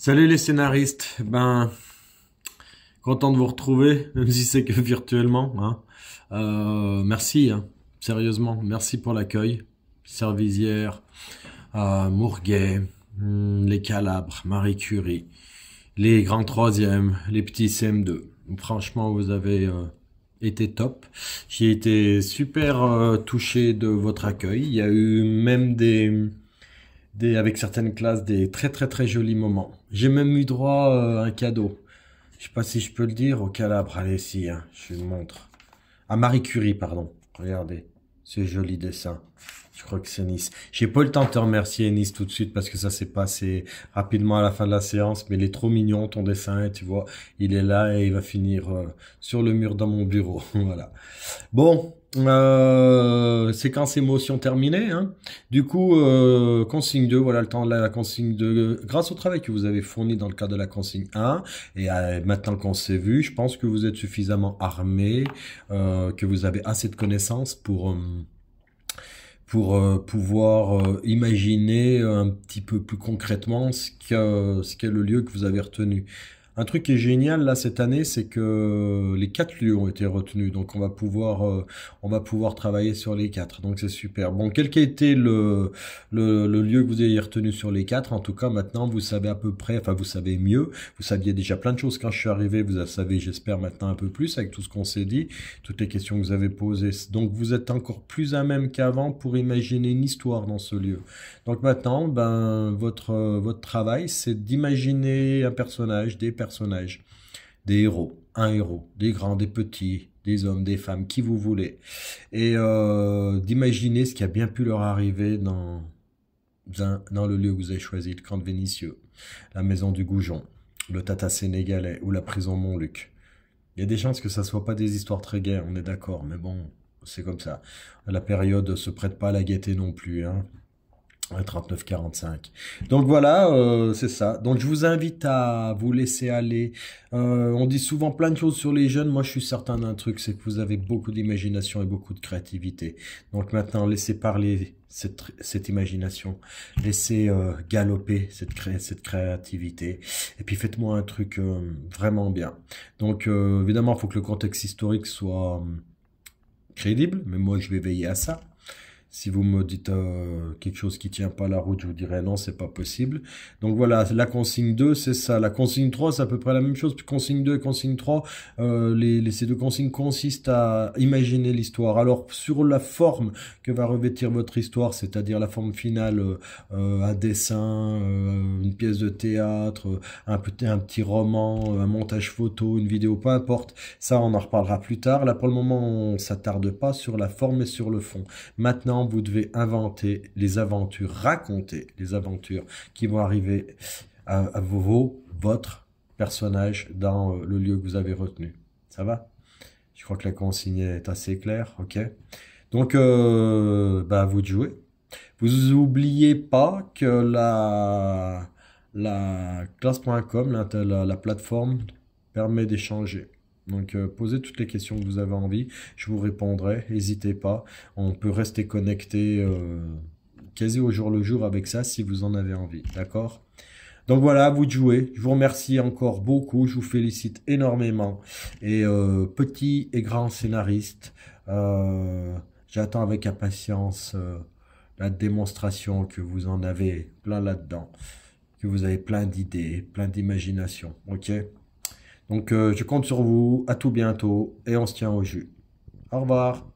Salut les scénaristes, content de vous retrouver, même si c'est que virtuellement, hein. Merci, hein. Sérieusement, merci pour l'accueil. Servisière, Mourguet, les Calabres, Marie Curie, les grands troisièmes, les petits CM2. Franchement, vous avez été top. J'ai été super touché de votre accueil. Il y a eu même avec certaines classes, des très très très jolis moments. J'ai même eu droit à un cadeau. Je sais pas si je peux le dire au Calabre. Allez, si, hein, je vous montre. À Marie Curie, pardon. Regardez, ce joli dessin. Je crois que c'est Nice. J'ai pas eu le temps de te remercier Nice tout de suite parce que ça s'est passé rapidement à la fin de la séance, mais il est trop mignon ton dessin, tu vois. Il est là et il va finir sur le mur dans mon bureau. Voilà. Bon, séquence émotion terminée, hein. Du coup, consigne 2, voilà le temps de la consigne 2. Grâce au travail que vous avez fourni dans le cadre de la consigne 1, et maintenant qu'on s'est vu, je pense que vous êtes suffisamment armé, que vous avez assez de connaissances pour pouvoir imaginer un petit peu plus concrètement ce qu'est le lieu que vous avez retenu. Un truc qui est génial là cette année, c'est que les quatre lieux ont été retenus, donc on va pouvoir travailler sur les quatre, donc c'est super. Bon, quel qu'a été le lieu que vous avez retenu sur les quatre, en tout cas maintenant vous savez à peu près, enfin vous savez mieux, vous saviez déjà plein de choses quand je suis arrivé, vous savez j'espère maintenant un peu plus avec tout ce qu'on s'est dit, toutes les questions que vous avez posées, donc vous êtes encore plus à même qu'avant pour imaginer une histoire dans ce lieu. Donc maintenant, votre travail, c'est d'imaginer un personnage, des personnages, des héros, un héros, des grands, des petits, des hommes, des femmes, qui vous voulez, et d'imaginer ce qui a bien pu leur arriver dans le lieu que vous avez choisi, le camp de Vénissieux, la maison du Goujon, le Tata sénégalais ou la prison Montluc. Il y a des chances que ça soit pas des histoires très gaies, on est d'accord, mais bon, c'est comme ça. La période se prête pas à la gaieté non plus, hein. 39-45. Donc voilà, c'est ça. Donc je vous invite à vous laisser aller. On dit souvent plein de choses sur les jeunes. Moi, je suis certain d'un truc, c'est que vous avez beaucoup d'imagination et beaucoup de créativité. Donc maintenant, laissez parler cette imagination. Laissez galoper cette créativité. Et puis faites-moi un truc vraiment bien. Donc évidemment, il faut que le contexte historique soit crédible, mais moi, je vais veiller à ça. Si vous me dites quelque chose qui tient pas la route, je vous dirai non, c'est pas possible. Donc voilà, la consigne 2, c'est ça. La consigne 3, c'est à peu près la même chose. Consigne 2 et consigne 3, ces deux consignes consistent à imaginer l'histoire. Alors, sur la forme que va revêtir votre histoire, c'est-à-dire la forme finale, un dessin, une pièce de théâtre, un petit roman, un montage photo, une vidéo, peu importe. Ça, on en reparlera plus tard. Là, pour le moment, on s'attarde pas sur la forme et sur le fond. Maintenant, vous devez inventer les aventures, raconter les aventures qui vont arriver à votre personnage dans le lieu que vous avez retenu. Ça va? Je crois que la consigne est assez claire, ok? Donc, à vous de jouer. Vous oubliez pas que la classe.com, la plateforme, permet d'échanger. Donc, posez toutes les questions que vous avez envie. Je vous répondrai. N'hésitez pas. On peut rester connecté quasi au jour le jour avec ça si vous en avez envie. D'accord? Donc voilà, à vous de jouer. Je vous remercie encore beaucoup. Je vous félicite énormément. Et petit et grand scénariste, j'attends avec impatience la démonstration que vous en avez plein là-dedans, que vous avez plein d'idées, plein d'imagination. Ok? Donc je compte sur vous. À tout bientôt et on se tient au jus. Au revoir.